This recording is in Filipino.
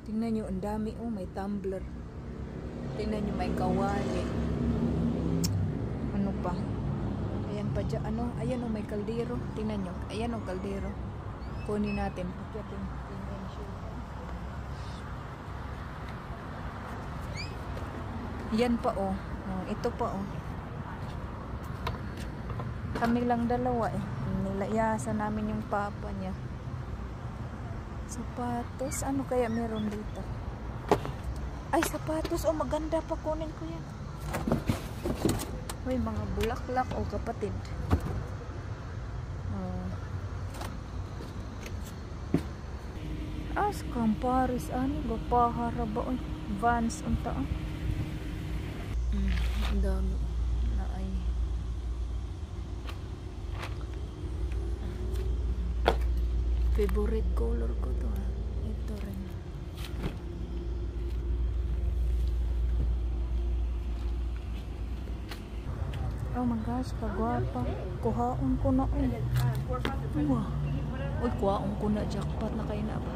Tingnan nyo, ang dami. Oh, may tumbler. Tingnan nyo, may kawali. Ano pa? Ayan pa dyan. Ano? Ayan oh, may kaldero. Tingnan nyo. Ayan oh, kaldero. Kunin natin. Akyatin. Yan pa oh. Ito pa oh. Kami lang dalawa eh. Nilayasan namin yung papa niya. Sapatos. Ano kaya meron dito? Ay, sapatos. Oh, maganda pa. Kunin ko yan. May mga bulaklak o kapatid. Askam Paris. Ano? Gapahara ba? Oy, Vans. Unta ah. Ang dami. Na ay. Favorite color ko to ha. Ito rin. Oh my gosh, kagwapa. Kuhaon ko na. Uy, kuhaon ko na. Jackpot na kayo na ba?